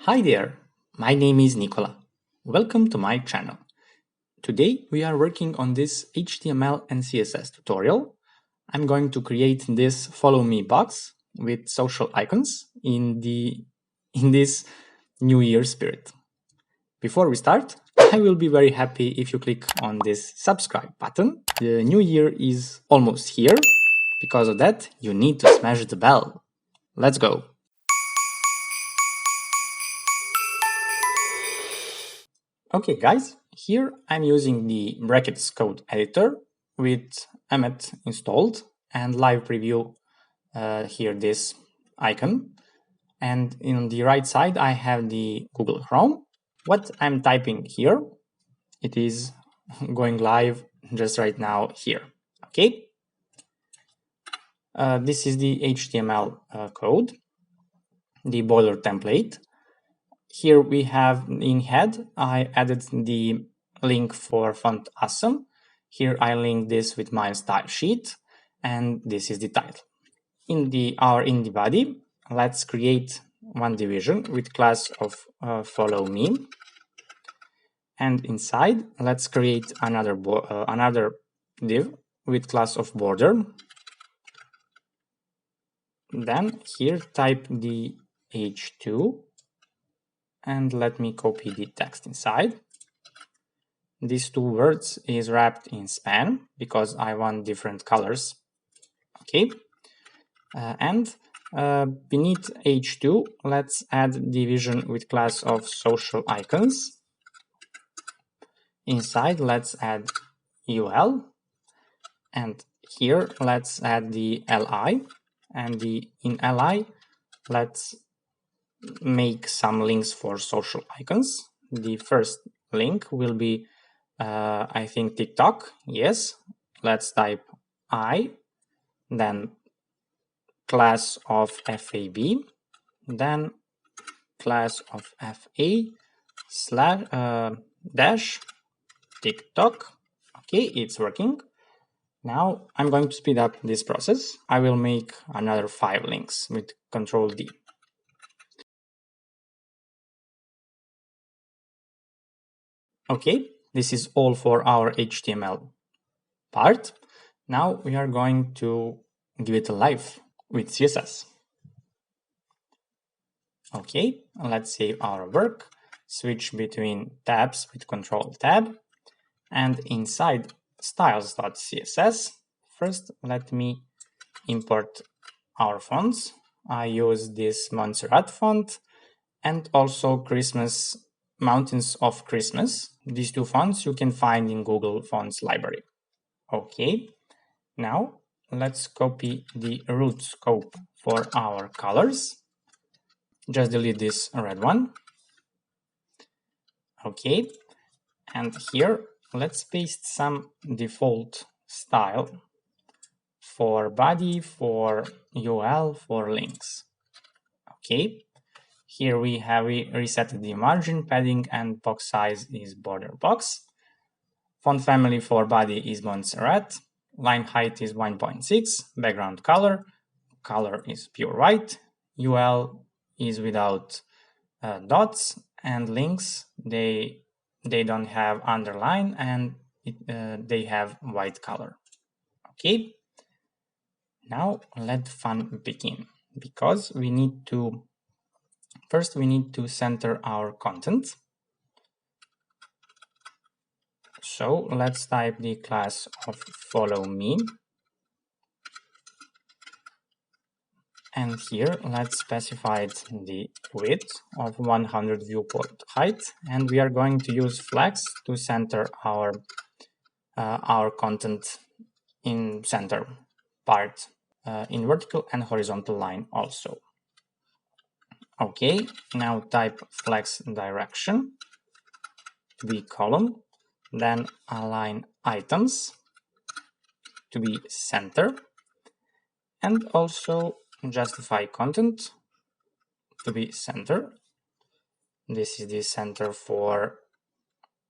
Hi there, my name is Nicola. Welcome to my channel. Today we are working on this HTML and CSS tutorial. I'm going to create this follow me box with social icons in this New Year spirit. Before we start, I will be very happy if you click on this subscribe button. The new year is almost here. Because of that, you need to smash the bell. Let's go. Okay guys, here I'm using the brackets code editor with Emmet installed and live preview here this icon, and in the right side I have the Google Chrome. What I'm typing here, it is going live just right now here. Okay, this is the HTML code, the boiler template. Here we have in head, I added the link for font awesome. Here I link this with my style sheet, and this is the title. In the body, let's create one division with class of follow me, and inside let's create another div with class of border. Then here type the h2. And let me copy the text inside. These two words is wrapped in span because I want different colors. Okay, and beneath h2, let's add division with class of social icons. Inside, let's add ul, and here let's add the li, and in li, let's make some links for social icons. The first link will be I think TikTok. Yes, let's type I, then class of fab, then class of fa slash dash TikTok. Okay, it's working. Now I'm going to speed up this process. I will make another 5 links with Control D. Okay, this is all for our HTML part. Now we are going to give it a life with CSS. Okay, let's save our work, switch between tabs with Control Tab, and inside styles.css, first let me import our fonts. I use this Montserrat font and also Christmas Mountains of Christmas. These two fonts you can find in Google Fonts library. Okay, now let's copy the root scope for our colors. Just delete this red one. Okay, and here let's paste some default style for body, for UL, for links. Okay, here we reset the margin, padding, and box size is border box. Font family for body is Montserrat. Line height is 1.6. Background color is pure white. UL is without dots, and links they don't have underline, and they have white color. Okay. Now let fun begin, because we need to center our content. So let's type the class of follow me, and here let's specify the width of 100 viewport height, and we are going to use flex to center our content in center part, in vertical and horizontal line also. Okay, now type flex direction to be column, then align items to be center, and also justify content to be center. This is the center for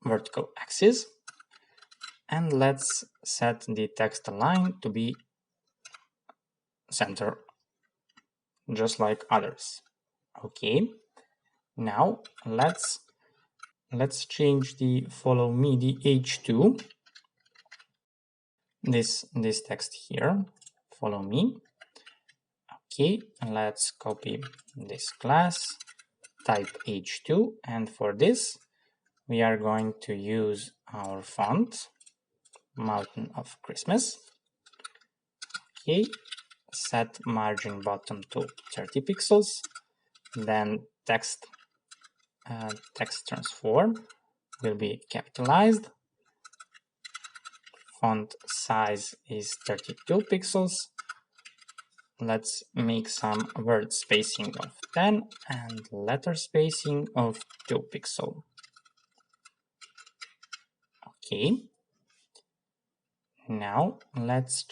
vertical axis, and let's set the text align to be center, just like others. Okay, Now let's change the follow me, the h2, this text here, follow me. Okay, let's copy this class, type h2, and for this we are going to use our font, Mountain of Christmas. Okay, set margin bottom to 30 pixels, then text transform will be capitalized, font size is 32 pixels, let's make some word spacing of 10 and letter spacing of 2 pixels. Okay, now let's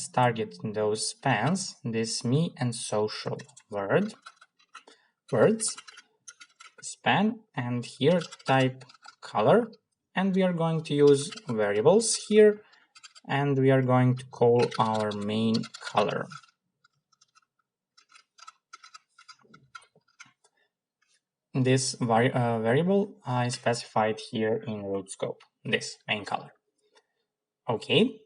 target those spans, this me and social words, span, and here type color, and we are going to use variables here, and we are going to call our main color. This variable I specified here in root scope, this main color. Okay,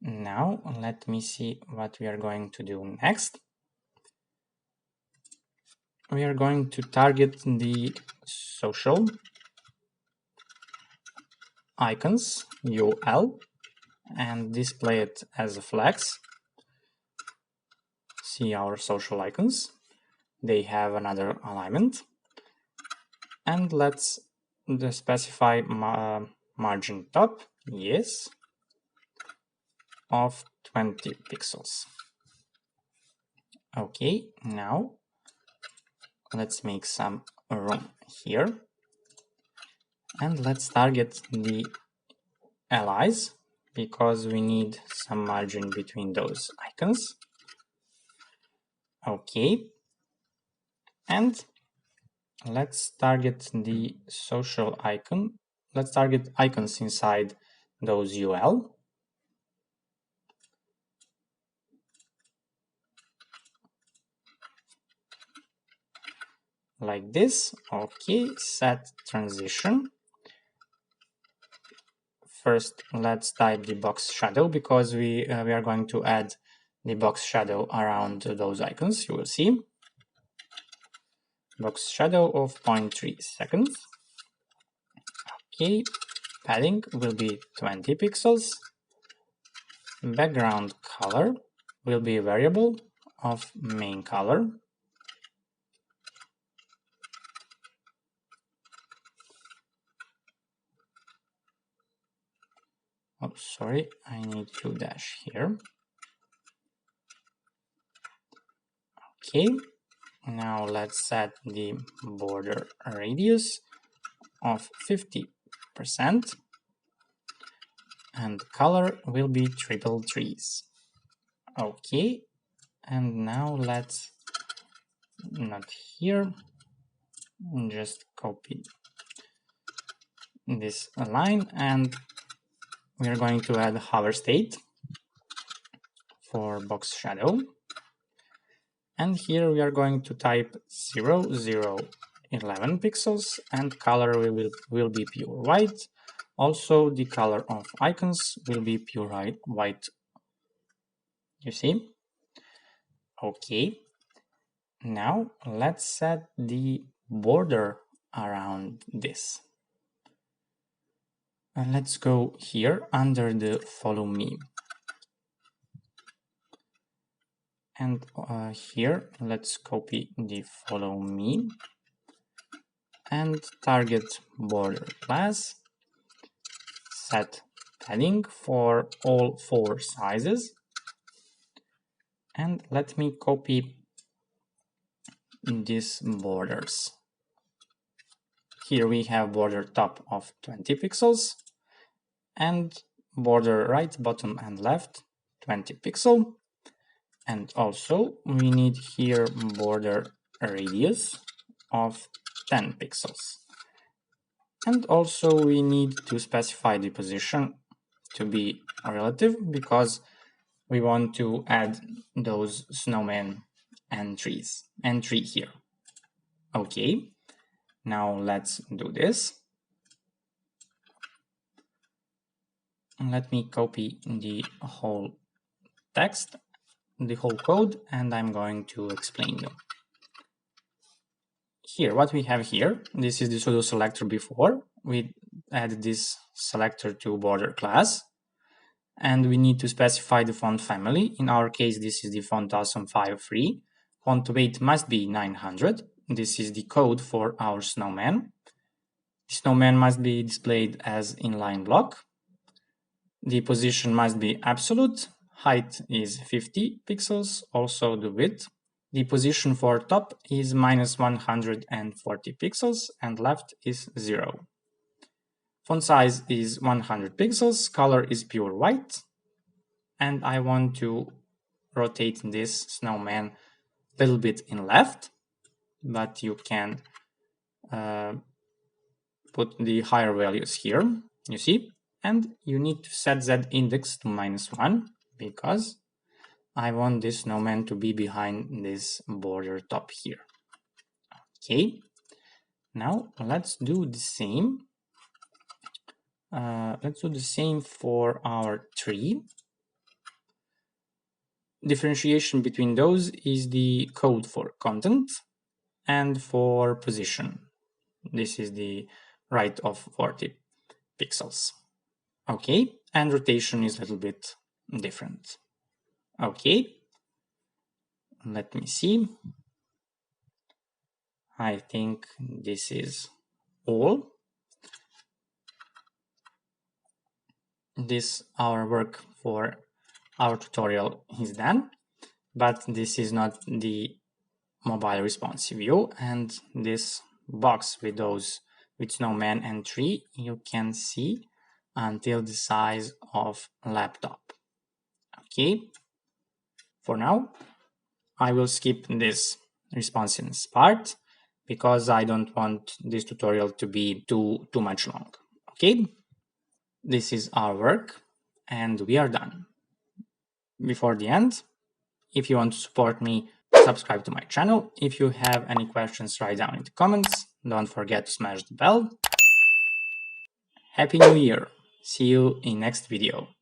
now let me see what we are going to do next. We are going to target the social icons UL and display it as a flex. See our social icons, they have another alignment, and let's specify margin top, yes, of 20 pixels. Okay, now let's make some room here, and let's target the allies because we need some margin between those icons. Okay, and let's target the social icon. Let's target icons inside those UL. Like this. Okay, set transition. First, let's type the box shadow because we are going to add the box shadow around those icons. You will see box shadow of 0.3 seconds. Okay, padding will be 20 pixels. Background color will be a variable of main color. Oh, sorry, I need to dash here. Okay, now let's set the border radius of 50% and color will be triple trees. Okay, and now let's not here, just copy this line and we are going to add hover state for box shadow, and here we are going to type 0, 0, 11 pixels and color will be pure white. Also the color of icons will be pure white. You see? Okay, now let's set the border around this. And let's go here under the follow me. And here let's copy the follow me and target border class, set padding for all 4 sizes, and let me copy these borders. Here we have border top of 20 pixels and border right, bottom and left 20 pixel, and also we need here border radius of 10 pixels. And also we need to specify the position to be relative because we want to add those snowmen and tree here. Okay, now let's do this. Let me copy the whole text, the whole code, and I'm going to explain you. Here, what we have here, this is the pseudo selector before. We added this selector to border class, and we need to specify the font family. In our case, this is the font awesome 5.3. Font weight must be 900. This is the code for our snowman. The snowman must be displayed as inline block. The position must be absolute. Height is 50 pixels, also the width. The position for top is minus 140 pixels and left is 0. Font size is 100 pixels, color is pure white, and I want to rotate this snowman a little bit in left, but you can put the higher values here, you see, and you need to set Z index to -1 because I want this snowman to be behind this border top here. Okay, now let's do the same. Let's do the same for our tree. Differentiation between those is the code for content and for position. This is the right of 40 pixels. Okay, and rotation is a little bit different. Okay, let me see. I think this is all. This our work for our tutorial is done, but this is not the mobile responsive view, and this box with those with snowman and tree you can see until the size of laptop. Okay, for now I will skip this responsiveness part because I don't want this tutorial to be too much long. Okay, this is our work and we are done. Before the end, if you want to support me, subscribe to my channel. If you have any questions, write down in the comments. Don't forget to smash the bell. Happy New Year! See you in next video.